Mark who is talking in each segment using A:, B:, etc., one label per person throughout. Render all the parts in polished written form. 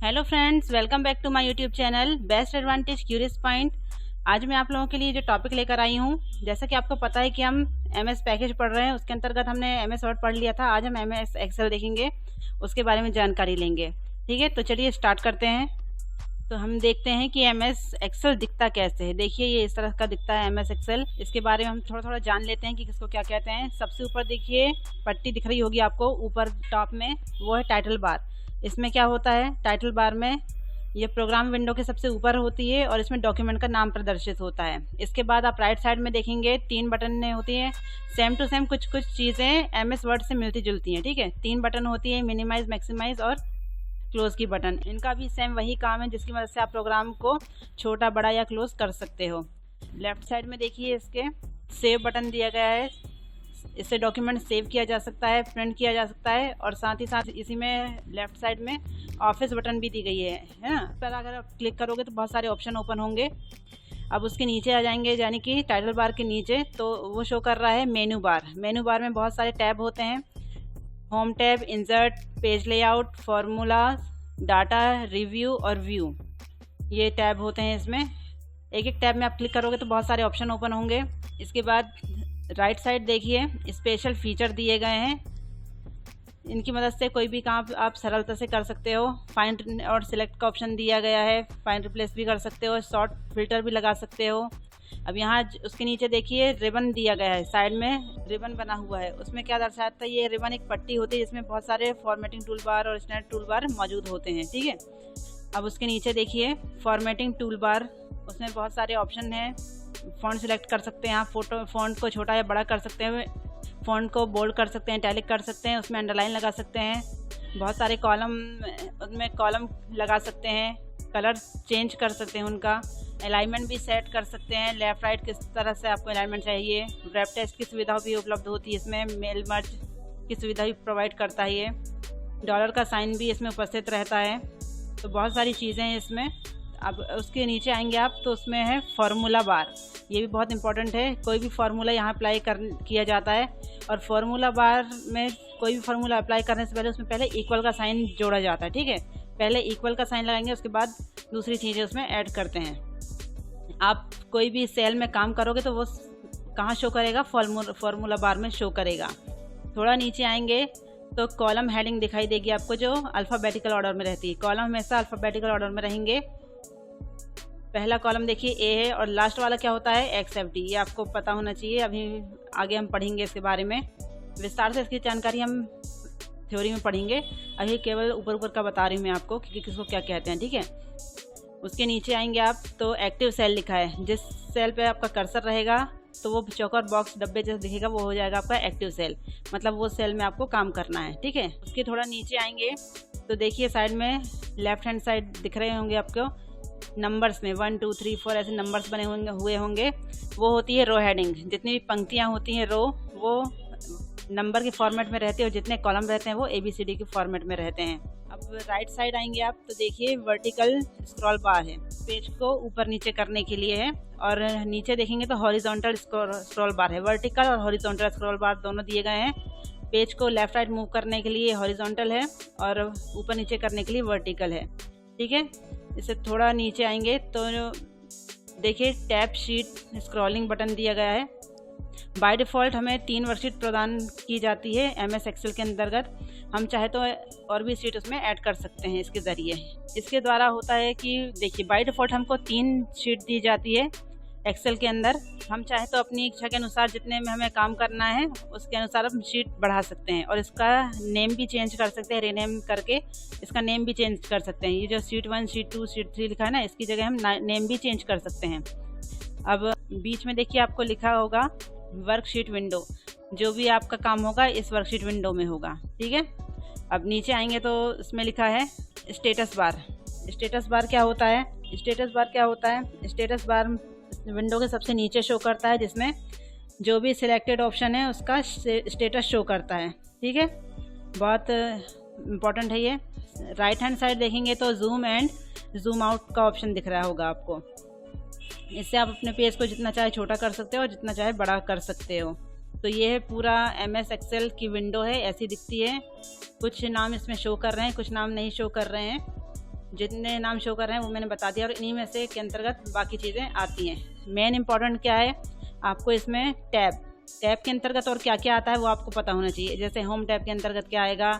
A: Hello friends, welcome back to my YouTube channel best advantage curious point. आज मैं आप लोगों के लिए जो टॉपिक लेकर आई हूँ, जैसा कि आपको पता है कि हम एमएस पैकेज पढ़ रहे हैं, उसके अंतर्गत हमने एमएस वर्ड पढ़ लिया था। आज हम एमएस एक्सेल देखेंगे, उसके बारे में जानकारी लेंगे। ठीक है, तो चलिए स्टार्ट करते हैं। तो हम देखते हैं कि एमएस एक्सेल दिखता कैसे है। देखिए, ये इस तरह का दिखता है एमएस एक्सेल। इसके बारे में हम थोड़ा थोड़ा जान लेते हैं कि किसको क्या कहते हैं। सबसे ऊपर देखिए पट्टी दिख रही होगी आपको ऊपर टॉप में, वो है टाइटल बार। इसमें क्या होता है, टाइटल बार में ये प्रोग्राम विंडो के सबसे ऊपर होती है और इसमें डॉक्यूमेंट का नाम प्रदर्शित होता है। इसके बाद आप राइट साइड में देखेंगे 3 बटन होती हैं, सेम टू सेम कुछ चीज़ें एमएस वर्ड से मिलती जुलती हैं। ठीक है, 3 बटन होती है, मिनिमाइज, मैक्सिमाइज और क्लोज की बटन। इनका भी सेम वही काम है जिसकी मदद से आप प्रोग्राम को छोटा, बड़ा या क्लोज कर सकते हो। लेफ्ट साइड में देखिए इसके सेव बटन दिया गया है। इससे डॉक्यूमेंट सेव किया जा सकता है, प्रिंट किया जा सकता है और साथ ही साथ इसी में लेफ्ट साइड में ऑफिस बटन भी दी गई है ना। पर अगर आप क्लिक करोगे तो बहुत सारे ऑप्शन ओपन होंगे। अब उसके नीचे आ जाएंगे, यानी कि टाइटल बार के नीचे, तो वो शो कर रहा है मेनू बार। मेनू बार में बहुत सारे टैब होते हैं, home tab, insert, page layout, formula, data, review और व्यू, ये टैब होते हैं। इसमें एक एक टैब में आप क्लिक करोगे तो बहुत सारे ऑप्शन ओपन होंगे। इसके बाद राइट साइड देखिए स्पेशल फीचर दिए गए हैं। इनकी मदद से कोई भी काम आप सरलता से कर सकते हो। फाइंड और सिलेक्ट का ऑप्शन दिया गया है, फाइंड रिप्लेस भी कर सकते हो, शॉर्ट फिल्टर भी लगा सकते हो। अब यहाँ उसके नीचे देखिए रिबन दिया गया है, साइड में रिबन बना हुआ है। उसमें क्या दर्शाता है, ये रिबन एक पट्टी होती है जिसमें बहुत सारे फॉर्मेटिंग टूल बार और स्टैंडर्ड टूल बार मौजूद होते हैं। ठीक है, अब उसके नीचे देखिए फॉर्मेटिंग टूल बार, उसमें बहुत सारे ऑप्शन हैं। फ़ॉन्ट सिलेक्ट कर सकते हैं आप, फ़ॉन्ट को छोटा या बड़ा कर सकते हैं, फ़ॉन्ट को बोल्ड कर सकते हैं, इटैलिक कर सकते हैं, उसमें अंडरलाइन लगा सकते हैं। बहुत सारे कॉलम, उसमें कॉलम लगा सकते हैं, कलर चेंज कर सकते हैं, उनका अलाइनमेंट भी सेट कर सकते हैं, लेफ़्ट राइट किस तरह से आपको अलाइनमेंट चाहिए। रैप टेस्ट की सुविधा भी उपलब्ध होती है इसमें, मेल मर्ज की सुविधा भी प्रोवाइड करता है ये। डॉलर का साइन भी इसमें उपस्थित रहता है। तो बहुत सारी चीज़ें हैं इसमें। अब उसके नीचे आएंगे आप तो उसमें है फार्मूला बार। ये भी बहुत इंपॉर्टेंट है, कोई भी फार्मूला यहाँ अप्लाई किया जाता है और फार्मूला बार में कोई भी फार्मूला अप्लाई करने से पहले उसमें पहले इक्वल का साइन जोड़ा जाता है। ठीक है, पहले इक्वल का साइन लगाएंगे, उसके बाद दूसरी चीज़ें उसमें ऐड करते हैं। आप कोई भी सेल में काम करोगे तो वो कहाँ शो करेगा, फार्मूला बार में शो करेगा। थोड़ा नीचे आएंगे तो कॉलम हेडिंग दिखाई देगी आपको, जो अल्फ़ाबेटिकल ऑर्डर में रहती है। कॉलम हमेशा अल्फ़ाबेटिकल ऑर्डर में रहेंगे। पहला कॉलम देखिए ए है और लास्ट वाला क्या होता है, XFD। ये आपको पता होना चाहिए, अभी आगे हम पढ़ेंगे इसके बारे में विस्तार से। इसकी जानकारी हम थ्योरी में पढ़ेंगे, अभी केवल ऊपर ऊपर का बता रही हूँ मैं आपको कि किसको क्या कहते हैं। ठीक है, उसके नीचे आएंगे आप तो एक्टिव सेल लिखा है। जिस सेल पे आपका कर्सर रहेगा तो वो चौकोर बॉक्स डब्बे जैसे दिखेगा, वो हो जाएगा आपका एक्टिव सेल, मतलब वो सेल में आपको काम करना है। ठीक है, उसके थोड़ा नीचे आएंगे तो देखिए साइड में लेफ्ट हैंड साइड दिख रहे होंगे आपको, नंबर्स में 1 2 3 4 ऐसे नंबर्स बने हुए होंगे। वो होती है रो हेडिंग। जितनी भी पंक्तियाँ होती हैं रो, वो नंबर के फॉर्मेट में रहते हैं और जितने कॉलम रहते हैं वो ABCD के फॉर्मेट में रहते हैं। अब राइट साइड आएंगे आप तो देखिए वर्टिकल स्क्रॉल बार है, पेज को ऊपर नीचे करने के लिए है। और नीचे देखेंगे तो हॉरिजॉन्टल स्क्रॉल बार है। वर्टिकल और हॉरिजॉन्टल स्क्रॉल बार दोनों दिए गए हैं। पेज को लेफ्ट राइट मूव करने के लिए हॉरिजॉन्टल है और ऊपर नीचे करने के लिए वर्टिकल है। ठीक है, इससे थोड़ा नीचे आएंगे तो देखिए टैब शीट स्क्रॉलिंग बटन दिया गया है। बाय डिफ़ॉल्ट हमें 3 वर्कशीट प्रदान की जाती है एमएस एक्सेल के अंतर्गत। हम चाहे तो और भी शीट उसमें ऐड कर सकते हैं इसके ज़रिए। इसके द्वारा होता है कि देखिए बाय डिफ़ॉल्ट हमको 3 शीट दी जाती है एक्सेल के अंदर। हम चाहे तो अपनी इच्छा के अनुसार जितने में हमें काम करना है उसके अनुसार हम शीट बढ़ा सकते हैं और इसका नेम भी चेंज कर सकते हैं। रीनेम करके इसका नेम भी चेंज कर सकते हैं। ये जो शीट 1, शीट 2, शीट 3 लिखा है ना, इसकी जगह हम नेम भी चेंज कर सकते हैं। अब बीच में देखिए आपको लिखा होगा वर्कशीट विंडो। जो भी आपका काम होगा इस वर्कशीट विंडो में होगा। ठीक है, अब नीचे आएंगे तो इसमें लिखा है स्टेटस बार। स्टेटस बार क्या होता है, स्टेटस बार क्या होता है, स्टेटस बार विंडो के सबसे नीचे शो करता है, जिसमें जो भी सिलेक्टेड ऑप्शन है उसका स्टेटस शो करता है। ठीक है, बहुत इम्पॉर्टेंट है ये। राइट हैंड साइड देखेंगे तो जूम एंड जूम आउट का ऑप्शन दिख रहा होगा आपको। इससे आप अपने पेज को जितना चाहे छोटा कर सकते हो और जितना चाहे बड़ा कर सकते हो। तो ये है पूरा एमएस एक्सेल की विंडो है, ऐसी दिखती है। कुछ नाम इसमें शो कर रहे हैं, कुछ नाम नहीं शो कर रहे हैं। जितने नाम शो कर रहे हैं वो मैंने बता दिया और इन्हीं में से के अंतर्गत बाकी चीज़ें आती हैं। मेन इंपॉर्टेंट क्या है, आपको इसमें टैब के अंतर्गत और क्या क्या आता है वो आपको पता होना चाहिए। जैसे होम टैब के अंतर्गत क्या आएगा,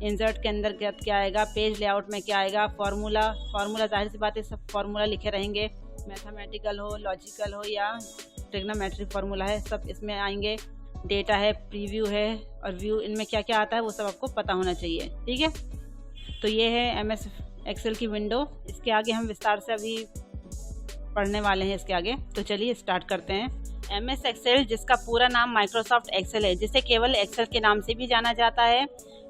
A: इंसर्ट के अंतर्गत क्या आएगा, पेज लेआउट में क्या आएगा, फार्मूला जाहिर सी बात है सब फार्मूला लिखे रहेंगे, मैथमेटिकल हो, लॉजिकल हो या ट्रिग्नोमेट्रिक फार्मूला है, सब इसमें आएंगे। डेटा है, प्रीव्यू है और व्यू, इनमें क्या क्या आता है वो सब आपको पता होना चाहिए। ठीक है, तो ये है MS एक्सेल की विंडो। इसके आगे हम विस्तार से अभी पढ़ने वाले हैं इसके आगे, तो चलिए स्टार्ट करते हैं। MS एक्सेल, जिसका पूरा नाम माइक्रोसॉफ्ट एक्सेल है, जिसे केवल एक्सेल के नाम से भी जाना जाता है,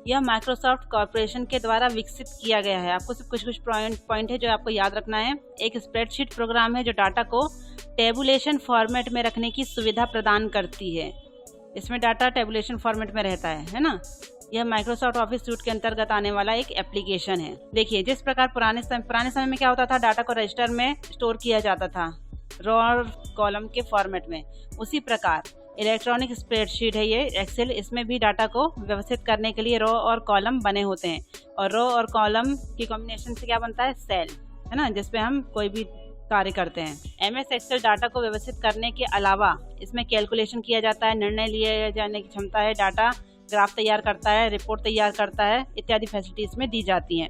A: यह माइक्रोसॉफ्ट कॉर्पोरेशन के द्वारा विकसित किया गया है। आपको सिर्फ कुछ पॉइंट है जो आपको याद रखना है। एक स्प्रेडशीट प्रोग्राम है जो डाटा को टेबुलेशन फॉर्मेट में रखने की सुविधा प्रदान करती है। इसमें डाटा टेबुलेशन फॉर्मेट में रहता है ना। यह माइक्रोसॉफ्ट ऑफिस सूट के अंतर्गत आने वाला एक एप्लीकेशन है। देखिए, जिस प्रकार पुराने समय में क्या होता था, डाटा को रजिस्टर में स्टोर किया जाता था रो और कॉलम के फॉर्मेट में, उसी प्रकार इलेक्ट्रॉनिक स्प्रेडशीट है ये एक्सेल। इसमें भी डाटा को व्यवस्थित करने के लिए रो और कॉलम बने होते हैं और रो और कॉलम की कॉम्बिनेशन से क्या बनता है, सेल, है ना, जिसपे हम कोई भी कार्य करते हैं। MS एक्सेल डाटा को व्यवस्थित करने के अलावा इसमें कैलकुलेशन किया जाता है, निर्णय लिए जाने की क्षमता है, डाटा ग्राफ तैयार करता है, रिपोर्ट तैयार करता है, इत्यादि फैसिलिटीज में दी जाती हैं।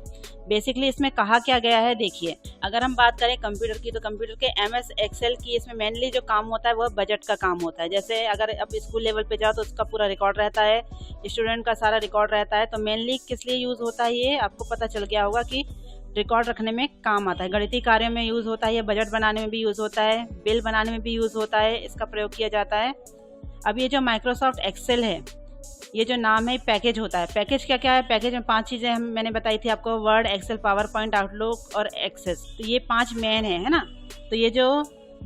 A: बेसिकली इसमें कहा क्या गया है, देखिए, अगर हम बात करें कंप्यूटर की, तो कंप्यूटर के MS एक्सेल की इसमें मेनली जो काम होता है वह बजट का काम होता है। जैसे अगर अब स्कूल लेवल पे जाओ तो उसका पूरा रिकॉर्ड रहता है, स्टूडेंट का सारा रिकॉर्ड रहता है। तो मेनली किस लिए यूज़ होता है ये आपको पता चल गया होगा कि रिकॉर्ड रखने में काम आता है। गणितीय कार्यों में यूज़ होता है, ये बजट बनाने में भी यूज़ होता है, बिल बनाने में भी यूज़ होता है, इसका प्रयोग किया जाता है। अब ये जो माइक्रोसॉफ्ट एक्सेल है, ये जो नाम है पैकेज होता है। पैकेज क्या क्या है, पैकेज में 5 चीज़ें मैंने बताई थी आपको, Word, Excel, PowerPoint, Outlook और एक्सेस। तो ये 5 मेन है ना। तो ये जो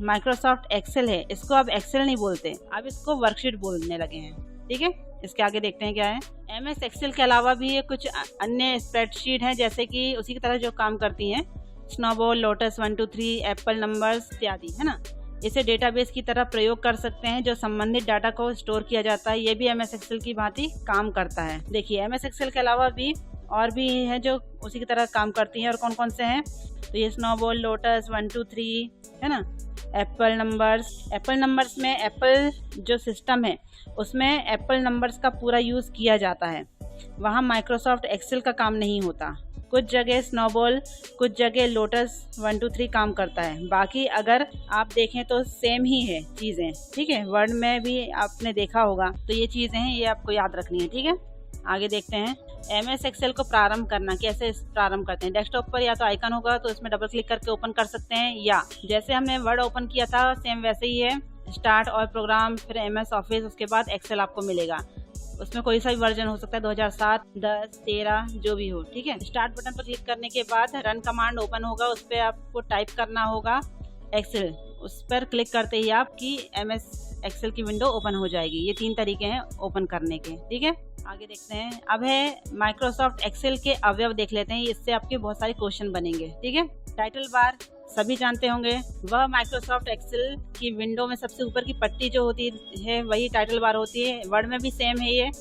A: माइक्रोसॉफ्ट एक्सेल है, इसको अब एक्सेल नहीं बोलते, अब इसको वर्कशीट बोलने लगे हैं। ठीक है, इसके आगे देखते हैं क्या है। MS एक्सेल के अलावा भी ये कुछ अन्य स्प्रेडशीट हैं, जैसे कि उसी की तरह जो काम करती हैं, स्नोबॉल, लोटस 1 2 3, एप्पल नंबर्स इत्यादि, है ना। इसे डेटाबेस की तरह प्रयोग कर सकते हैं जो संबंधित डाटा को स्टोर किया जाता है। ये भी MS एक्सेल की भांति काम करता है। देखिए, MS एक्सेल के अलावा भी और भी हैं जो उसी की तरह काम करती हैं, और कौन कौन से हैं, तो ये स्नोबॉल, लोटस 1 2 3, है ना, एप्पल नंबर्स में एप्पल जो सिस्टम है उसमें एप्पल नंबर्स का पूरा यूज़ किया जाता है, वहाँ माइक्रोसॉफ्ट एक्सेल का काम नहीं होता। कुछ जगह स्नोबॉल, कुछ जगह लोटस 1 2 3 काम करता है। बाकी अगर आप देखें तो सेम ही है चीज़ें। ठीक है, वर्ड में भी आपने देखा होगा। तो ये चीज़ें हैं, ये आपको याद रखनी है। ठीक है, आगे देखते हैं। MS एक्सेल को प्रारंभ करना, कैसे प्रारंभ करते हैं। डेस्कटॉप पर या तो आइकन होगा तो उसमें डबल क्लिक करके ओपन कर सकते हैं, या जैसे हमने वर्ड ओपन किया था सेम वैसे ही है, स्टार्ट और प्रोग्राम, फिर MS ऑफिस, उसके बाद एक्सेल आपको मिलेगा। उसमें कोई सा भी वर्जन हो सकता है, 2007, 10, 13 जो भी हो। ठीक है, स्टार्ट बटन पर क्लिक करने के बाद रन कमांड ओपन होगा, उस पर आपको टाइप करना होगा एक्सेल। उस पर क्लिक करते ही आपकी MS एक्सेल की विंडो ओपन हो जाएगी। ये 3 तरीके हैं ओपन करने के। ठीक है, आगे देखते हैं। अब है माइक्रोसॉफ्ट एक्सेल के अवयव देख लेते हैं, इससे आपके बहुत सारे क्वेश्चन बनेंगे। ठीक है, टाइटल बार सभी जानते होंगे, वह माइक्रोसॉफ्ट एक्सेल की विंडो में सबसे ऊपर की पट्टी जो होती है वही टाइटल बार होती है। वर्ड में भी सेम है, ये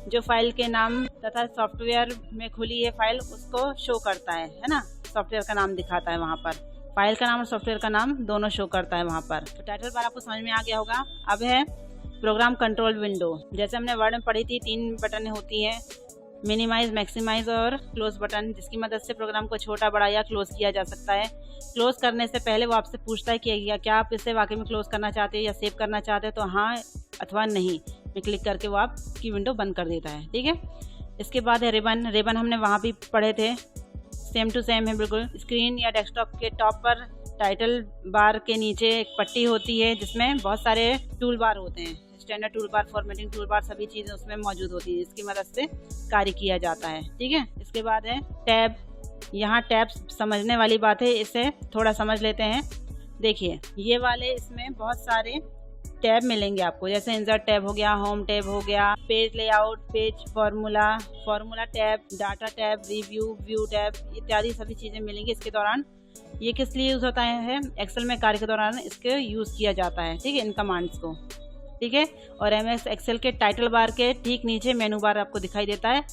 A: जो फाइल के नाम तथा सॉफ्टवेयर में खुली है फाइल उसको शो करता है ना, सॉफ्टवेयर का नाम दिखाता है वहाँ पर, फाइल का नाम और सॉफ्टवेयर का नाम दोनों शो करता है वहाँ पर। तो टाइटल बार आपको समझ में आ गया होगा। अब है प्रोग्राम कंट्रोल विंडो। जैसे हमने वर्ड में पढ़ी थी, 3 बटन होती हैं, मिनिमाइज, मैक्सिमाइज और क्लोज बटन, जिसकी मदद से प्रोग्राम को छोटा, बड़ा या क्लोज किया जा सकता है। क्लोज करने से पहले वो आपसे पूछता है कि क्या आप इसे वाकई में क्लोज करना चाहते हैं या सेव करना चाहते हैं, तो हाँ अथवा नहीं में क्लिक करके वो आपकी विंडो बंद कर देता है। ठीक है, इसके बाद है रिबन हमने वहाँ भी पढ़े थे, सेम टू सेम है बिल्कुल। स्क्रीन या डेस्कटॉप के टॉप पर टाइटल बार के नीचे एक पट्टी होती है जिसमें बहुत सारे टूल बार होते हैं, standard tool bar, formatting tool bar, सभी चीज़ें उसमें मौजूद होती है, इसकी मदद से कार्य किया जाता है। ठीक है, इसके बाद है टैब। यहाँ टैब समझने वाली बात है, इसे थोड़ा समझ लेते हैं। देखिए, ये वाले इसमें बहुत सारे टैब मिलेंगे आपको, जैसे इंसर्ट टैब हो गया, होम टैब हो गया, page layout, page formula tab, data tab, review, view tab इत्यादि सभी चीज़ें मिलेंगी इसके दौरान। ये किस लिए यूज़ होता है, एक्सेल में कार्य के दौरान इसके यूज़ किया जाता है। ठीक है, इन कमांड्स को। ठीक है, और MS एक्सेल के टाइटल बार के ठीक नीचे मेनू बार आपको दिखाई देता है,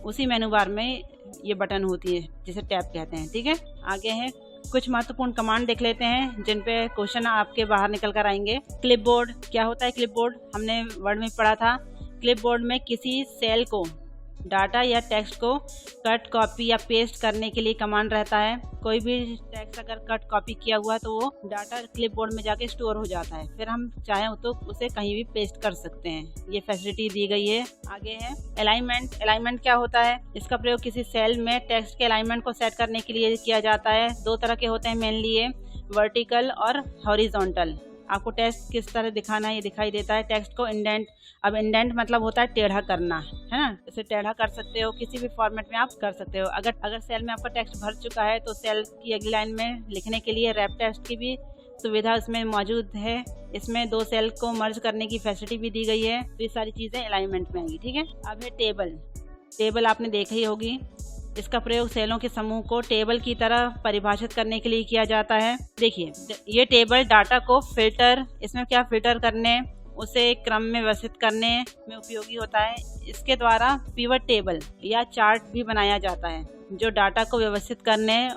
A: उसी मेनू बार में ये बटन होती है जिसे टैब कहते हैं। ठीक है, आगे है कुछ महत्वपूर्ण कमांड देख लेते हैं जिन पे क्वेश्चन आपके बाहर निकल कर आएंगे। क्लिपबोर्ड क्या होता है? क्लिपबोर्ड हमने वर्ड में पढ़ा था। क्लिपबोर्ड में किसी सेल को, डाटा या टेक्स्ट को कट, कॉपी या पेस्ट करने के लिए कमांड रहता है। कोई भी टेक्स्ट अगर कट, कॉपी किया हुआ है तो वो डाटा क्लिपबोर्ड में जाके स्टोर हो जाता है, फिर हम चाहें तो उसे कहीं भी पेस्ट कर सकते हैं। ये फैसिलिटी दी गई है। आगे है अलाइनमेंट। अलाइनमेंट क्या होता है? इसका प्रयोग किसी सेल में टेक्स्ट के अलाइनमेंट को सेट करने के लिए किया जाता है। दो तरह के होते हैं मेनली, ये वर्टिकल और हॉरिजॉन्टल। आपको टेक्स्ट किस तरह दिखाना है ये दिखाई देता है। टेक्स्ट को इंडेंट, अब इंडेंट मतलब होता है टेढ़ा करना, है ना। इसे टेढ़ा कर सकते हो, किसी भी फॉर्मेट में आप कर सकते हो। अगर सेल में आपका टेक्स्ट भर चुका है तो सेल की अगली लाइन में लिखने के लिए रैप टेक्स्ट की भी सुविधा इसमें मौजूद है। इसमें दो सेल को मर्ज करने की फैसिलिटी भी दी गई है। तो ये सारी चीज़ें अलाइनमेंट में आएंगी, ठीक है। अब है टेबल। टेबल आपने देखी ही होगी। इसका प्रयोग सेलों के समूह को टेबल की तरह परिभाषित करने के लिए किया जाता है। देखिए ये टेबल डाटा को फिल्टर, इसमें क्या फिल्टर करने, उसे क्रम में व्यवस्थित करने में उपयोगी होता है। इसके द्वारा पिवट टेबल या चार्ट भी बनाया जाता है जो डाटा को व्यवस्थित करने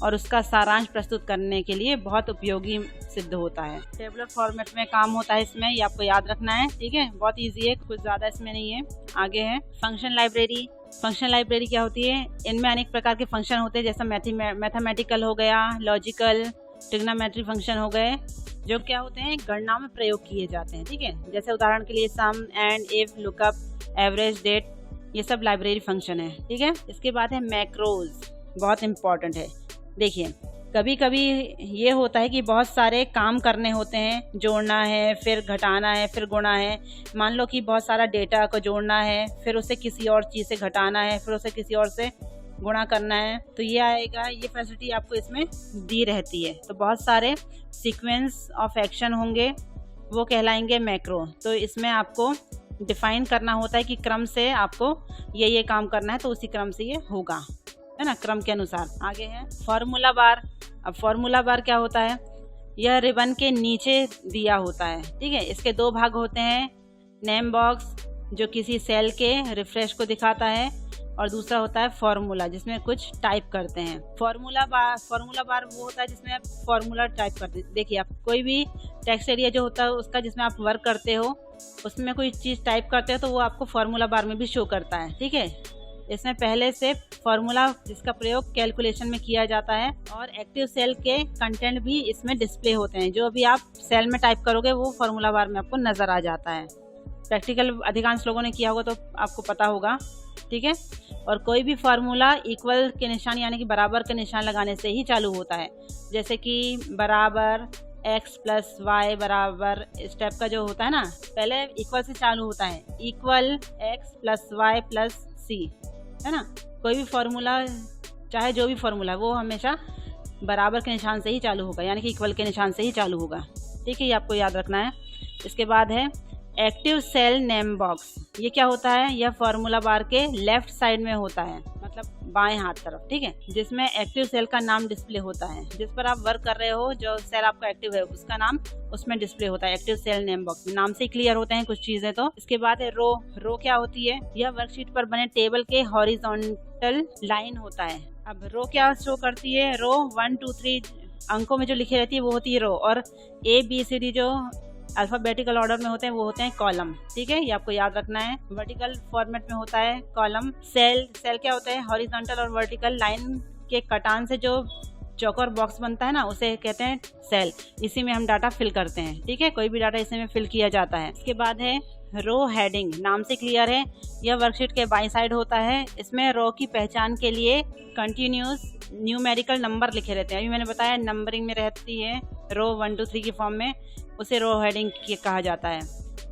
A: और उसका सारांश प्रस्तुत करने के लिए बहुत उपयोगी सिद्ध होता है। टेबलर फॉर्मेट में काम होता है इसमें, ये आपको याद रखना है, ठीक है। बहुत इजी है, कुछ ज़्यादा इसमें नहीं है। आगे है फंक्शन लाइब्रेरी। फंक्शन लाइब्रेरी क्या होती है? इनमें अनेक प्रकार के फंक्शन होते हैं, जैसा मैथमेटिकल हो गया, लॉजिकल, ट्रिग्नोमेट्री फंक्शन हो गए, जो क्या होते हैं गणना में प्रयोग किए जाते हैं, ठीक है। जैसे उदाहरण के लिए sum, and, if, lookup, average, date, ये सब लाइब्रेरी फंक्शन है, ठीक है। इसके बाद है मैक्रोज, बहुत इंपॉर्टेंट है। देखिए कभी कभी ये होता है कि बहुत सारे काम करने होते हैं, जोड़ना है, फिर घटाना है, फिर गुणा है। मान लो कि बहुत सारा डेटा को जोड़ना है, फिर उसे किसी और चीज़ से घटाना है, फिर उसे किसी और से गुणा करना है, तो ये आएगा। ये फैसिलिटी आपको इसमें दी रहती है। तो बहुत सारे सीक्वेंस ऑफ एक्शन होंगे, वो कहलाएंगे मैक्रो। तो इसमें आपको डिफाइन करना होता है कि क्रम से आपको ये काम करना है, तो उसी क्रम से ये होगा, है ना, क्रम के अनुसार। आगे है फॉर्मूला बार। अब फॉर्मूला बार क्या होता है? यह रिबन के नीचे दिया होता है, ठीक है। इसके दो भाग होते हैं, नेम बॉक्स जो किसी सेल के रिफ्रेश को दिखाता है, और दूसरा होता है फॉर्मूला जिसमें कुछ टाइप करते हैं। फॉर्मूला बार वो होता है जिसमें आप फॉर्मूला टाइप करते हैं। देखिए आप कोई भी टेक्स्ट एरिया जो होता है उसका, जिसमें आप वर्क करते हो, उसमें कोई चीज़ टाइप करते हो तो वो आपको फॉर्मूला बार में भी शो करता है, ठीक है। इसमें पहले से फॉर्मूला जिसका प्रयोग कैलकुलेशन में किया जाता है, और एक्टिव सेल के कंटेंट भी इसमें डिस्प्ले होते हैं। जो अभी आप सेल में टाइप करोगे वो फॉर्मूला बार में आपको नज़र आ जाता है। प्रैक्टिकल अधिकांश लोगों ने किया होगा तो आपको पता होगा, ठीक है। और कोई भी फार्मूला इक्वल के निशान यानी कि बराबर के निशान लगाने से ही चालू होता है। जैसे कि बराबर x प्लस वाई बराबर, इस टाइप का जो होता है ना, पहले इक्वल से चालू होता है, equal x plus y plus C, है ना। कोई भी फार्मूला, चाहे जो भी फार्मूला, वो हमेशा बराबर के निशान से ही चालू होगा, यानी कि इक्वल के निशान से ही चालू होगा, ठीक है। ये आपको याद रखना है। इसके बाद है एक्टिव सेल नेम बॉक्स। ये क्या होता है? यह फार्मूला बार के लेफ्ट साइड में होता है, मतलब बाएं हाथ तरफ, ठीक है, जिसमें एक्टिव सेल का नाम डिस्प्ले होता है। जिस पर आप वर्क कर रहे हो, जो सेल आपका एक्टिव है, उसका नाम उसमें डिस्प्ले होता है एक्टिव सेल नेम बॉक्स। नाम से क्लियर होते हैं कुछ चीजें तो। इसके बाद है रो। रो क्या होती है? यह वर्कशीट पर बने टेबल के हॉरिजॉन्टल लाइन होता है। अब रो क्या शो करती है? रो 1 2 3 अंकों में जो लिखी रहती है वो होती है रो, और ABCD जो अल्फाबेटिकल ऑर्डर में होते हैं वो होते हैं कॉलम, ठीक है। ये आपको याद रखना है। वर्टिकल फॉर्मेट में होता है कॉलम। सेल क्या होता है? हॉरिजॉन्टल और वर्टिकल लाइन के कटान से जो चौकोर बॉक्स बनता है ना, उसे कहते हैं सेल। इसी में हम डाटा फिल करते हैं, ठीक है। कोई भी डाटा इसी में फिल किया जाता है। इसके बाद है रो हेडिंग। नाम से क्लियर है, यह वर्कशीट के बाईं साइड होता है। इसमें रो की पहचान के लिए कंटिन्यूस न्यूमेरिकल नंबर लिखे रहते हैं। अभी मैंने बताया नंबरिंग में रहती है रो 1 2 3 की फॉर्म में, उसे रो हेडिंग कहा जाता है।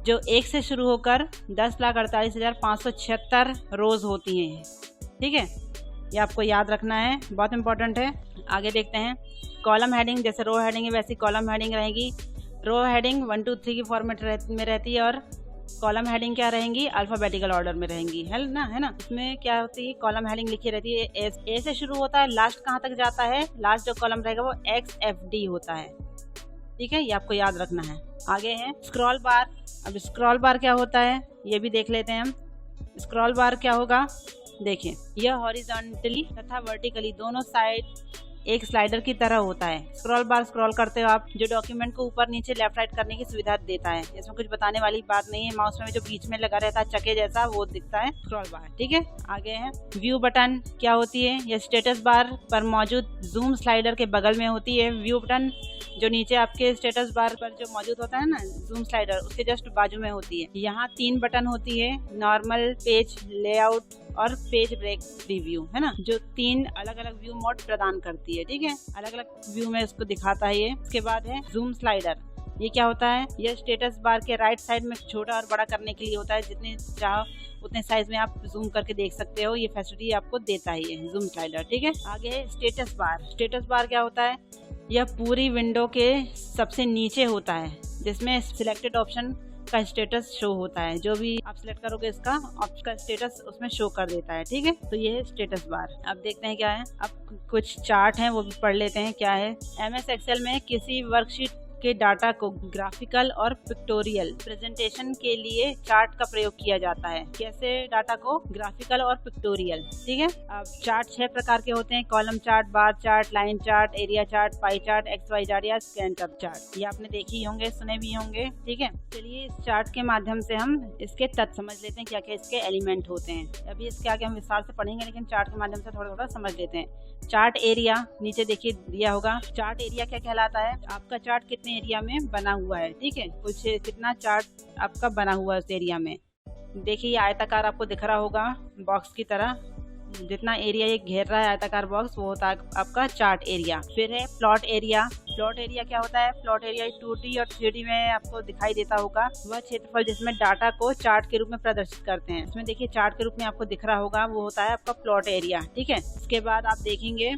A: जो 1 से शुरू होकर 10,48,576 रोज होती हैं, ठीक है। ये आपको याद रखना है, बहुत इंपॉर्टेंट है। आगे देखते हैं कॉलम हेडिंग। जैसे रो हेडिंग है वैसी कॉलम हेडिंग रहेगी। रो हेडिंग 1 2 3 की फॉर्मेट में रहती है, और कॉलम हेडिंग क्या रहेंगी? अल्फाबेटिकल ऑर्डर में रहेंगी, है ना। इसमें क्या होती है? कॉलम हेडिंग लिखी रहती है। ए से शुरू होता है, लास्ट कहाँ तक जाता है? लास्ट जो कॉलम रहेगा वो XFD होता है, ठीक है। ये आपको याद रखना है। आगे है स्क्रॉल बार। अब स्क्रॉल बार क्या होता है ये भी देख लेते हैं हम। स्क्रॉल बार क्या होगा? देखिए, यह हॉरिजॉन्टली तथा वर्टिकली दोनों साइड एक स्लाइडर की तरह होता है। स्क्रॉल बार स्क्रॉल करते हो आप, जो डॉक्यूमेंट को ऊपर नीचे लेफ्ट राइट करने की सुविधा देता है। इसमें कुछ बताने वाली बात नहीं है। माउस में जो बीच में लगा रहता है चके जैसा, वो दिखता है स्क्रॉल बार। ठीक है, आगे है व्यू बटन। क्या होती है? यह स्टेटस बार पर मौजूद जूम स्लाइडर के बगल में होती है। व्यू बटन जो नीचे आपके स्टेटस बार पर जो मौजूद होता है ना, जूम स्लाइडर, उसके जस्ट बाजू में होती है। यहाँ 3 बटन होती है, नॉर्मल, पेज लेआउट और पेज ब्रेक प्रीव्यू, है ना, जो 3 अलग अलग व्यू मोड प्रदान करती है। ठीक है, अलग अलग व्यू में इसको दिखाता है ये। इसके बाद है जूम स्लाइडर। ये क्या होता है? यह स्टेटस बार के राइट साइड में छोटा और बड़ा करने के लिए होता है। जितने चाहो उतने साइज में आप जूम करके देख सकते हो। ये फैसिलिटी आपको देता है ये जूम स्लाइडर। ठीक है, आगे है स्टेटस बार। स्टेटस बार क्या होता है? यह पूरी विंडो के सबसे नीचे होता है, जिसमें सिलेक्टेड ऑप्शन का स्टेटस शो होता है। जो भी आप सिलेक्ट करोगे इसका आपका स्टेटस उसमें शो कर देता है। ठीक है, तो ये है स्टेटस बार। अब देखते हैं क्या है। अब कुछ चार्ट हैं, वो भी पढ़ लेते हैं क्या है। MS एक्सेल में किसी वर्कशीट के डाटा को ग्राफिकल और पिक्टोरियल प्रेजेंटेशन के लिए चार्ट का प्रयोग किया जाता है। कैसे डाटा को ग्राफिकल और पिक्टोरियल? ठीक है, अब चार्ट 6 प्रकार के होते हैं। Column chart, bar chart, line chart, area chart, pie chart, XY chart या स्कैन चार्ट। ये आपने देखे होंगे, सुने भी होंगे। ठीक है, चलिए इस चार्ट के माध्यम से हम इसके तथ्य समझ लेते हैं, क्या क्या इसके एलिमेंट होते हैं। अभी इसके आगे हम विस्तार से पढ़ेंगे, लेकिन चार्ट के माध्यम से थोड़ा थोड़ा समझ लेते हैं। चार्ट एरिया नीचे देखिए दिया होगा। चार्ट एरिया क्या कहलाता है? आपका चार्ट कितने एरिया में बना हुआ है। ठीक है, कुछ कितना चार्ट आपका बना हुआ है उस एरिया में। देखिए आयताकार आपको दिख रहा होगा बॉक्स की तरह। जितना एरिया ये घेर रहा है आयताकार बॉक्स, वो होता है आपका चार्ट एरिया। फिर है प्लॉट एरिया। प्लॉट एरिया क्या होता है? प्लॉट एरिया 2D और 3D में आपको दिखाई देता होगा। वह क्षेत्रफल जिसमें डाटा को चार्ट के रूप में प्रदर्शित करते हैं। इसमें देखिए चार्ट के रूप में आपको दिख रहा होगा, वो होता है आपका प्लॉट एरिया। ठीक है, इसके बाद आप देखेंगे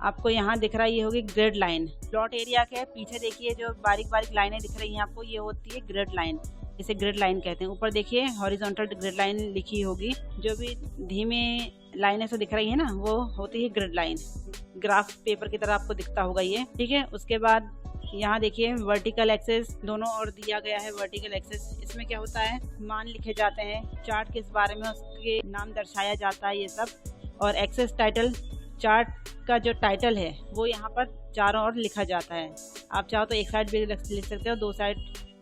A: आपको यहाँ दिख रहा है, ये होगी ग्रिड लाइन। प्लॉट एरिया के पीछे देखिए जो बारीक बारीक लाइनें दिख रही हैं आपको, ये होती है ग्रिड लाइन। इसे ग्रिड लाइन कहते हैं। ऊपर देखिए हॉरिजॉन्टल ग्रिड लाइन लिखी होगी। जो भी धीमे लाइनें से दिख रही है ना, वो होती है ग्रिड लाइन। ग्राफ पेपर की तरह आपको दिखता होगा ये। ठीक है, उसके बाद यहाँ देखिए वर्टिकल एक्सेस दोनों ओर दिया गया है। वर्टिकल एक्सेस, इसमें क्या होता है? मान लिखे जाते हैं, चार्ट किस बारे में, उसके नाम दर्शाया जाता है, ये सब। और एक्सेस टाइटल, चार्ट का जो टाइटल है वो यहाँ पर चारों ओर लिखा जाता है। आप चाहो तो एक साइड भी लिख सकते हो, 2 साइड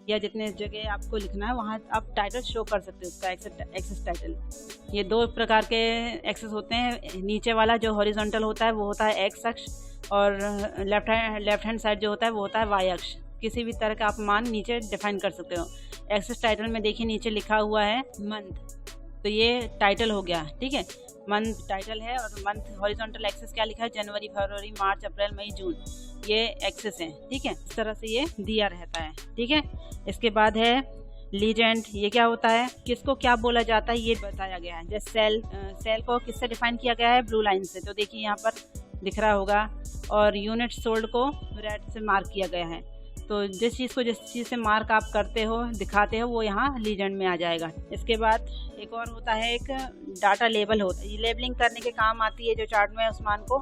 A: या जितने जगह आपको लिखना है वहाँ आप टाइटल शो कर सकते हो उसका, एक्सेस टाइटल। ये 2 प्रकार के एक्सेस होते हैं। नीचे वाला जो हॉरिजॉन्टल होता है वो होता है एक्स अक्ष, और लेफ्ट हैंड साइड जो होता है वो होता है वाई अक्ष। किसी भी तरह का आप मान नीचे डिफाइन कर सकते हो। एक्सेस टाइटल में देखिए नीचे लिखा हुआ है मंथ, तो ये टाइटल हो गया। ठीक है, मंथ टाइटल है। और मंथ हॉरिजॉन्टल एक्सेस क्या लिखा है? जनवरी, फरवरी, मार्च, अप्रैल, मई, जून, ये एक्सेस हैं। ठीक है, इस तरह से ये दिया रहता है। ठीक है, इसके बाद है लीजेंड। ये क्या होता है? किसको क्या बोला जाता है ये बताया गया है। जैसे सेल को किससे डिफाइन किया गया है? ब्लू लाइन से, तो देखिए यहाँ पर दिख रहा होगा। और यूनिट सोल्ड को रेड से मार्क किया गया है। तो जिस चीज़ से मार्क आप करते हो, दिखाते हो, वो यहाँ लीजेंड में आ जाएगा। इसके बाद एक और होता है, एक डाटा लेबल होता है। ये लेबलिंग करने के काम आती है। जो चार्ट में उस मान को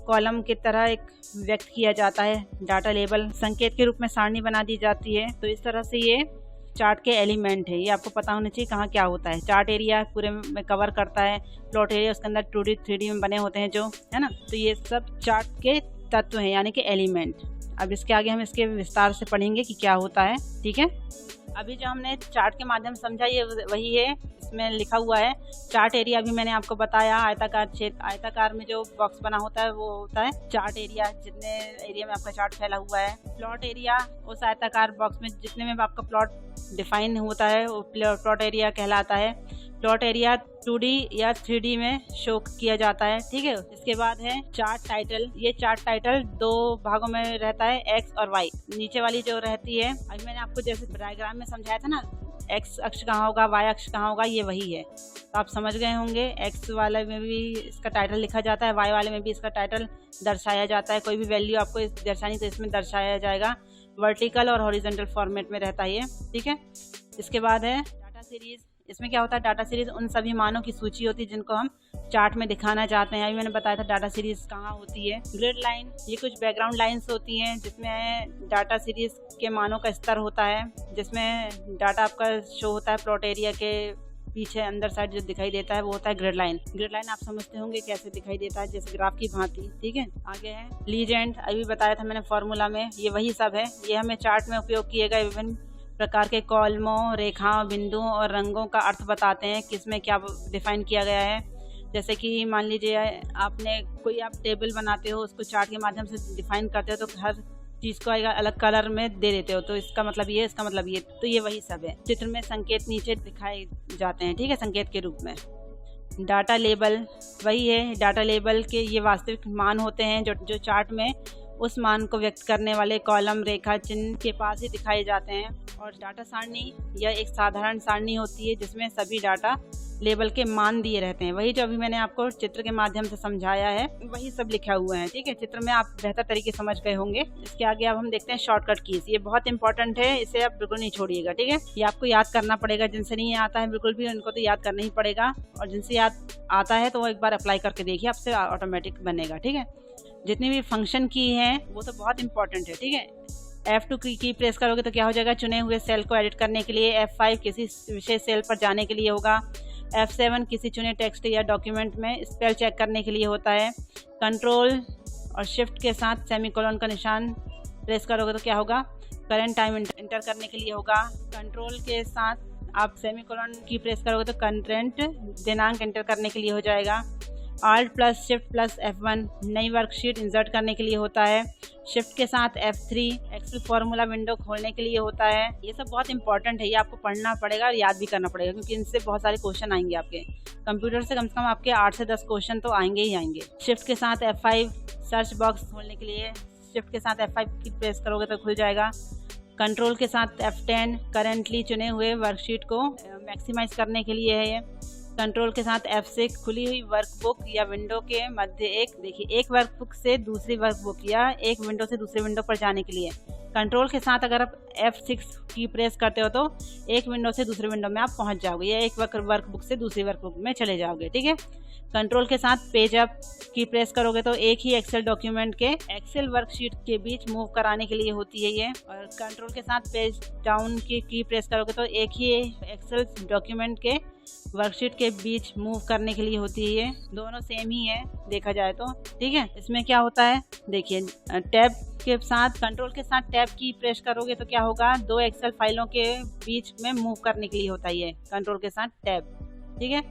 A: कॉलम की तरह एक व्यक्त किया जाता है। डाटा लेबल संकेत के रूप में सारणी बना दी जाती है। तो इस तरह से ये चार्ट के एलिमेंट है। ये आपको पता होना चाहिए कहाँ क्या होता है। चार्ट एरिया पूरे में कवर करता है। प्लॉट एरिया उसके अंदर 2D 3D में बने होते हैं जो, है ना। तो ये सब चार्ट के तत्व हैं, यानी कि एलिमेंट। अब इसके आगे हम इसके विस्तार से पढ़ेंगे कि क्या होता है। ठीक है, अभी जो हमने चार्ट के माध्यम से समझा ये वही है। इसमें लिखा हुआ है चार्ट एरिया। भी मैंने आपको बताया, आयताकार क्षेत्र, आयताकार में जो बॉक्स बना होता है वो होता है चार्ट एरिया, जितने एरिया में आपका चार्ट फैला हुआ है। प्लॉट एरिया उस आयताकार बॉक्स में जितने में आपका प्लॉट डिफाइन होता है वो प्लॉट एरिया कहलाता है। प्लॉट एरिया 2D या 3D में शो किया जाता है। ठीक है, इसके बाद है चार्ट टाइटल। ये चार्ट टाइटल 2 भागों में रहता है, एक्स और वाई। नीचे वाली जो रहती है, अभी मैंने आपको जैसे डायग्राम में समझाया था ना, एक्स अक्ष कहाँ होगा, वाई अक्ष कहाँ होगा, ये वही है। तो आप समझ गए होंगे। एक्स वाले में भी इसका टाइटल लिखा जाता है, वाई वाले में भी इसका टाइटल दर्शाया जाता है। कोई भी वैल्यू आपको दर्शानी तो इसमें दर्शाया जाएगा। वर्टिकल और हॉरिजॉन्टल फॉर्मेट में रहता है ये। ठीक है, इसके बाद है डाटा सीरीज। इसमें क्या होता है? डाटा सीरीज उन सभी मानों की सूची होती है जिनको हम चार्ट में दिखाना चाहते हैं। अभी मैंने बताया था डाटा सीरीज कहाँ होती है। ग्रिड लाइन, ये कुछ बैकग्राउंड लाइंस होती हैं जिसमें डाटा सीरीज के मानों का स्तर होता है, जिसमें डाटा आपका शो होता है प्लॉट एरिया के पीछे अंदर साइड जो दिखाई देता है वो होता है ग्रिड लाइन। ग्रिड लाइन आप समझते होंगे कैसे दिखाई देता है, जैसे ग्राफ की भांति। ठीक है, आगे है लीजेंड, अभी बताया था मैंने फॉर्मूला में, ये वही सब है। ये हमें चार्ट में उपयोग किए गए विभिन्न प्रकार के कॉलमों, रेखाओं, बिंदुओं और रंगों का अर्थ बताते हैं, किसमें क्या डिफाइन किया गया है। जैसे कि मान लीजिए आपने कोई आप टेबल बनाते हो, उसको चार्ट के माध्यम से डिफाइन करते हो, तो हर चीज़ को अलग कलर में दे देते हो, तो इसका मतलब ये, इसका मतलब ये, तो ये वही सब है। चित्र में संकेत नीचे दिखाए जाते हैं, ठीक है, संकेत के रूप में। डाटा लेबल वही है, डाटा लेबल के ये वास्तविक मान होते हैं जो चार्ट में उस मान को व्यक्त करने वाले कॉलम, रेखा चिन्ह के पास ही दिखाए जाते हैं। और डाटा सारणी यह एक साधारण सारणी होती है जिसमें सभी डाटा लेबल के मान दिए रहते हैं। वही जो अभी मैंने आपको चित्र के माध्यम से समझाया है, वही सब लिखा हुआ है। ठीक है, चित्र में आप बेहतर तरीके समझ गए होंगे। इसके आगे अब हम देखते हैं शॉर्टकट कीज। ये बहुत इंपॉर्टेंट है, इसे आप बिल्कुल नहीं छोड़िएगा। ठीक है, ये आपको याद करना पड़ेगा। जिनसे नहीं आता है बिल्कुल भी, उनको तो याद करना ही पड़ेगा, और जिनसे याद आता है तो वो एक बार अप्लाई करके देखिए, आपसे ऑटोमेटिक बनेगा। ठीक है, जितनी भी फंक्शन की है वो तो बहुत इंपॉर्टेंट है। ठीक है, F2 की प्रेस करोगे तो क्या हो जाएगा, चुने हुए सेल को एडिट करने के लिए, F5 किसी विशेष सेल पर जाने के लिए होगा, F7 किसी चुने टेक्स्ट या डॉक्यूमेंट में स्पेल चेक करने के लिए होता है, कंट्रोल और शिफ्ट के साथ सेमीकोलन का निशान प्रेस करोगे तो क्या होगा, करंट टाइम इंटर करने के लिए होगा, कंट्रोल के साथ आप सेमीकोलन की प्रेस करोगे तो करंट दिनांक इंटर करने के लिए हो जाएगा, Alt plus shift plus F1 नई वर्कशीट इंसर्ट करने के लिए होता है, शिफ्ट के साथ F3 एक्सेल फॉर्मूला विंडो खोलने के लिए होता है। ये सब बहुत इंपॉर्टेंट है, ये आपको पढ़ना पड़ेगा और याद भी करना पड़ेगा, क्योंकि इनसे बहुत सारे क्वेश्चन आएंगे आपके कंप्यूटर से कम आपके 8 से 10 क्वेश्चन तो आएंगे ही आएंगे। शिफ्ट के साथ F5 सर्च बॉक्स खोलने के लिए, शिफ्ट के साथ F5 की प्रेस करोगे तो खुल जाएगा, कंट्रोल के साथ F10 करेंटली चुने हुए वर्कशीट को मैक्सिमाइज करने के लिए है ये, कंट्रोल के साथ F6 खुली हुई वर्कबुक या विंडो के मध्य एक वर्कबुक से दूसरी वर्कबुक या एक विंडो से दूसरी विंडो पर जाने के लिए। कंट्रोल के साथ अगर आप F6 की प्रेस करते हो तो एक विंडो से दूसरी विंडो में आप पहुंच जाओगे, या एक वर्कबुक से दूसरी वर्कबुक में चले जाओगे। ठीक है, कंट्रोल के साथ पेज अप की प्रेस करोगे तो एक ही एक्सेल डॉक्यूमेंट के एक्सेल वर्कशीट के बीच मूव कराने के लिए होती है ये, और कंट्रोल के साथ पेज डाउन की प्रेस करोगे तो एक ही एक्सेल डॉक्यूमेंट के वर्कशीट के बीच मूव करने के लिए होती है ये, दोनों सेम ही है देखा जाए तो। ठीक है, इसमें क्या होता है देखिए, टैब के साथ कंट्रोल के साथ टैब की प्रेस करोगे तो क्या होगा, दो एक्सेल फाइलों के बीच में मूव करने के लिए होता है ये कंट्रोल के साथ टैब। ठीक है,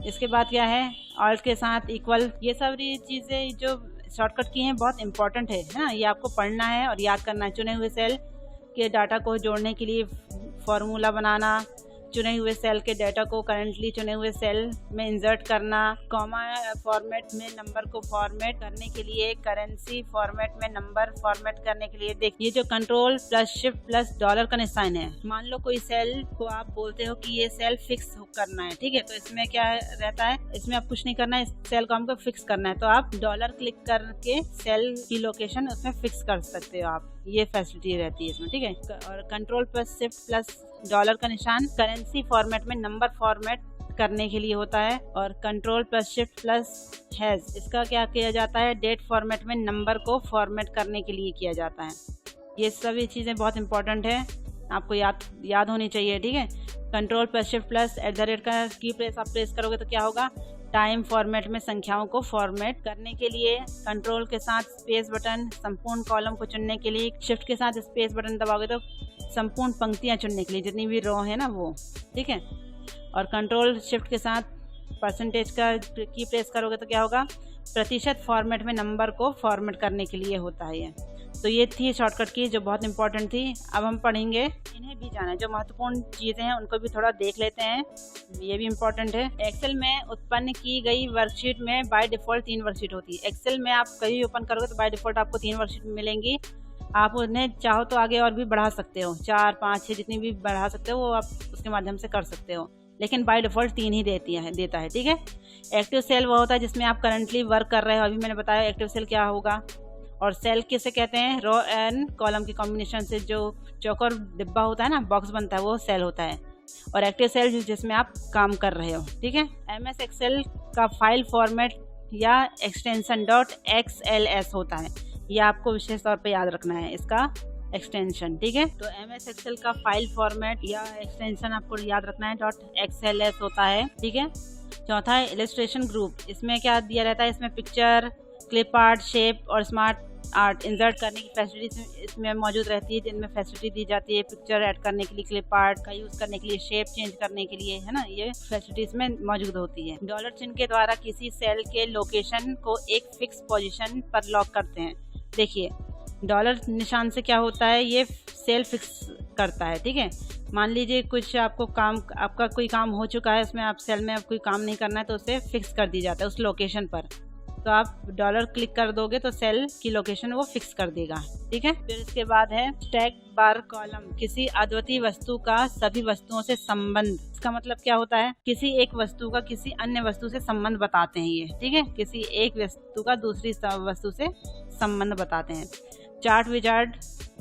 A: इसके बाद क्या है, ऑल्ट के साथ इक्वल। ये सब चीज़ें जो शॉर्टकट की हैं बहुत इंपॉर्टेंट है ना, ये आपको पढ़ना है और याद करना है। चुने हुए सेल के डाटा को जोड़ने के लिए फॉर्मूला बनाना, चुने हुए सेल के डाटा को करंटली चुने हुए सेल में इंसर्ट करना, कॉमा फॉर्मेट में नंबर को फॉर्मेट करने के लिए, करेंसी फॉर्मेट में नंबर फॉर्मेट करने के लिए। देखिए जो control plus shift plus dollar का निशान है, मान लो कोई सेल को आप बोलते हो कि ये सेल फिक्स करना है। ठीक है, तो इसमें क्या रहता है, इसमें आप कुछ नहीं करना है, इस सेल को हमको फिक्स करना है, तो आप डॉलर क्लिक करके सेल की लोकेशन उसमें फिक्स कर सकते हो आप, ये फैसिलिटी रहती है इसमें। ठीक है, और control plus shift plus dollar का निशान करेंसी फॉर्मेट में नंबर फॉर्मेट करने के लिए होता है, और control plus shift plus has, इसका क्या किया जाता है, डेट फॉर्मेट में नंबर को फॉर्मेट करने के लिए किया जाता है। ये सभी चीज़ें बहुत इंपॉर्टेंट है, आपको याद होनी चाहिए। ठीक है, कंट्रोल प्लस शिफ्ट प्लस @ का की प्रेस आप प्रेस करोगे तो क्या होगा, टाइम फॉर्मेट में संख्याओं को फॉर्मेट करने के लिए। कंट्रोल के साथ स्पेस बटन संपूर्ण कॉलम को चुनने के लिए, शिफ्ट के साथ स्पेस बटन दबाओगे तो संपूर्ण पंक्तियां चुनने के लिए, जितनी भी रो है ना वो। ठीक है, और कंट्रोल शिफ्ट के साथ परसेंटेज की प्रेस करोगे तो क्या होगा, प्रतिशत फॉर्मेट में नंबर को फॉर्मेट करने के लिए होता है ये। तो ये थी शॉर्टकट की जो बहुत इंपॉर्टेंट थी। अब हम पढ़ेंगे, इन्हें भी जाना है, जो महत्वपूर्ण चीज़ें हैं उनको भी थोड़ा देख लेते हैं, ये भी इंपॉर्टेंट है। एक्सेल में उत्पन्न की गई वर्कशीट में बाय डिफ़ॉल्ट 3 वर्कशीट होती है। एक्सेल में आप कहीं ओपन करोगे तो बाय डिफ़ॉल्ट आपको 3 वर्कशीट मिलेंगी। आप उन्हें चाहो तो आगे और भी बढ़ा सकते हो, 4, 5, 6 जितनी भी बढ़ा सकते हो वो आप उसके माध्यम से कर सकते हो, लेकिन बाय डिफ़ॉल्ट 3 ही देता है। ठीक है, एक्टिव सेल वो होता है जिसमें आप करंटली वर्क कर रहे हो, अभी मैंने बताया एक्टिव सेल क्या होगा। और सेल किसे कहते हैं, रो एंड कॉलम के कॉम्बिनेशन से जो चौकोर डिब्बा होता है ना, बॉक्स बनता है, वो सेल होता है। और एक्टिव सेल जिसमें आप काम कर रहे हो। ठीक है, MS एक्सेल का फाइल फॉर्मेट या एक्सटेंशन .xls होता है, ये आपको विशेष तौर पे याद रखना है। इसका एक्सटेंशन। ठीक है, तो MS एक्सेल का फाइल फॉर्मेट या एक्सटेंशन आपको याद रखना है .xls होता है। ठीक है, चौथा है इलस्ट्रेशन ग्रुप। इसमें क्या दिया रहता है, इसमें पिक्चर, क्लिप आर्ट, शेप और स्मार्ट आर्ट इंसर्ट करने की फैसिलिटी इसमें मौजूद रहती है। जिनमें फैसिलिटी दी जाती है पिक्चर ऐड करने के लिए, क्लिप आर्ट का यूज़ करने के लिए, शेप चेंज करने के लिए, है ना, ये फैसिलिटी इसमें मौजूद होती है। डॉलर चिन्ह के द्वारा किसी सेल के लोकेशन को एक फिक्स पोजीशन पर लॉक करते हैं। देखिए, डॉलर निशान से क्या होता है, ये सेल फिक्स करता है। ठीक है, मान लीजिए कुछ आपका कोई काम हो चुका है, उसमें आप सेल में अब कोई काम नहीं करना है तो उसे फिक्स कर दी जाता है उस लोकेशन पर। तो आप डॉलर क्लिक कर दोगे तो सेल की लोकेशन वो फिक्स कर देगा। ठीक है, फिर इसके बाद है स्टैक बार कॉलम। किसी अद्वितीय वस्तु का सभी वस्तुओं से संबंध। इसका मतलब क्या होता है, किसी एक वस्तु का किसी अन्य वस्तु से संबंध बताते हैं ये। ठीक है, किसी एक वस्तु का दूसरी वस्तु से संबंध बताते हैं। चार्ट विजार्ड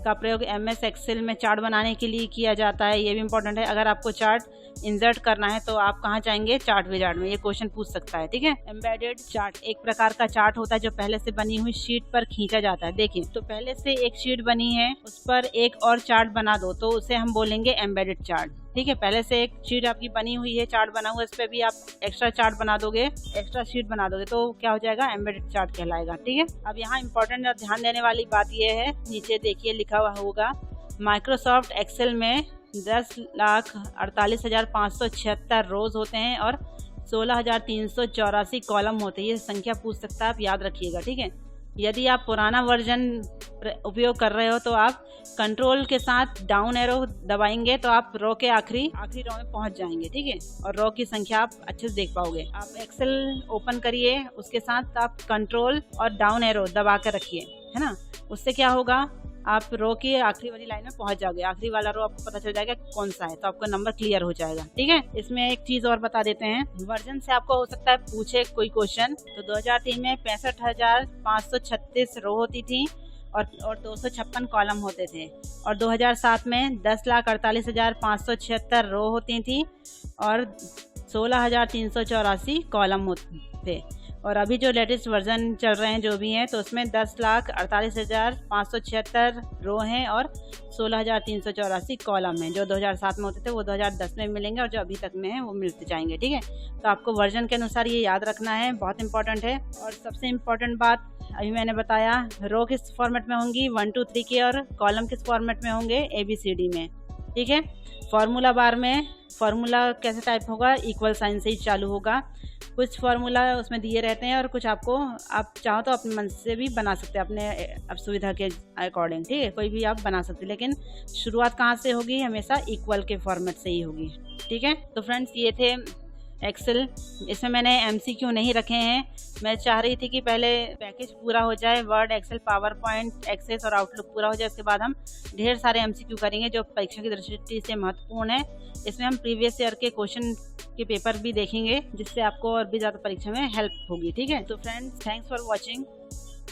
A: का प्रयोग MS एक्सेल में चार्ट बनाने के लिए किया जाता है। ये भी इम्पोर्टेंट है। अगर आपको चार्ट इंसर्ट करना है तो आप कहाँ जाएंगे, चार्ट विजार्ड में। ये क्वेश्चन पूछ सकता है। ठीक है, एम्बेडेड चार्ट एक प्रकार का चार्ट होता है जो पहले से बनी हुई शीट पर खींचा जाता है। देखिए, तो पहले से एक शीट बनी है, उस पर एक और चार्ट बना दो तो उसे हम बोलेंगे एम्बेडेड चार्ट। ठीक है, पहले से एक शीट आपकी बनी हुई है, चार्ट बना हुआ है, इस पर भी आप एक्स्ट्रा चार्ट बना दोगे, एक्स्ट्रा शीट बना दोगे तो क्या हो जाएगा, एम्बेडेड चार्ट कहलाएगा। ठीक है, अब यहाँ इंपॉर्टेंट और ध्यान देने वाली बात यह है, नीचे देखिए लिखा हुआ होगा, माइक्रोसॉफ्ट एक्सेल में 10,48,576 रोज होते हैं और 16,384 कॉलम होते हैं। ये संख्या पूछ सकता है, आप याद रखिएगा। ठीक है, यदि आप पुराना वर्जन उपयोग कर रहे हो तो आप कंट्रोल के साथ डाउन एरो दबाएंगे तो आप रो के आखिरी रो में पहुंच जाएंगे। ठीक है, और रो की संख्या आप अच्छे से देख पाओगे। आप एक्सेल ओपन करिए, उसके साथ आप कंट्रोल और डाउन एरो दबा के रखिए, है ना। उससे क्या होगा, आप रो की आखिरी वाली लाइन में पहुंच जाओगे। आखिरी वाला रो आपको पता चल जाएगा कौन सा है, तो आपका नंबर क्लियर हो जाएगा। ठीक है, इसमें एक चीज और बता देते हैं, वर्जन से आपको हो सकता है पूछे कोई क्वेश्चन। तो 2003 में 65,536 रो होती थी और 256 कॉलम होते थे। और 2007 में 10,48,576 रो होती थी और 16,384 कॉलम होते थे। और अभी जो लेटेस्ट वर्जन चल रहे हैं जो भी हैं, तो उसमें 10,48,576 रो हैं और 16,384 कॉलम हैं। जो 2007 में होते थे वो 2010 में मिलेंगे और जो अभी तक में है वो मिलते जाएंगे। ठीक है, तो आपको वर्जन के अनुसार ये याद रखना है, बहुत इंपॉर्टेंट है। और सबसे इम्पोर्टेंट बात अभी मैंने बताया, रो किस फॉर्मेट में होंगी 1 2 3 के, और कॉलम किस फॉर्मेट में होंगे ABCD में। ठीक है, फॉर्मूला बार में फॉर्मूला कैसे टाइप होगा, इक्वल साइन से ही चालू होगा। कुछ फार्मूला उसमें दिए रहते हैं और कुछ आप चाहो तो अपने मन से भी बना सकते हैं, अपने अब सुविधा के अकॉर्डिंग। ठीक है, कोई भी आप बना सकते हैं, लेकिन शुरुआत कहाँ से होगी, हमेशा इक्वल के फॉर्मेट से ही होगी। ठीक है, तो फ्रेंड्स ये थे एक्सेल। इसमें मैंने MCQ नहीं रखे हैं, मैं चाह रही थी कि पहले पैकेज पूरा हो जाए, Word, Excel, PowerPoint, Access और आउटलुक पूरा हो जाए, उसके बाद हम ढेर सारे MCQ करेंगे जो परीक्षा की दृष्टि से महत्वपूर्ण है। इसमें हम प्रीवियस ईयर के क्वेश्चन के पेपर भी देखेंगे, जिससे आपको और भी ज़्यादा परीक्षा में हेल्प होगी। ठीक है, तो friends thanks for watching.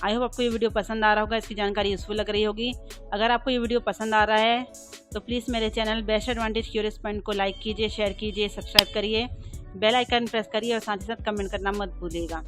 A: I hope आपको ये वीडियो पसंद आ रहा होगा, इसकी जानकारी यूजफुल लग रही होगी। अगर आपको ये वीडियो पसंद आ रहा है तो प्लीज़ मेरे channel best advantage curious point को लाइक कीजिए, शेयर कीजिए, सब्सक्राइब करिए, बेल आइकन प्रेस करिए और साथ ही साथ कमेंट करना मत भूलिएगा।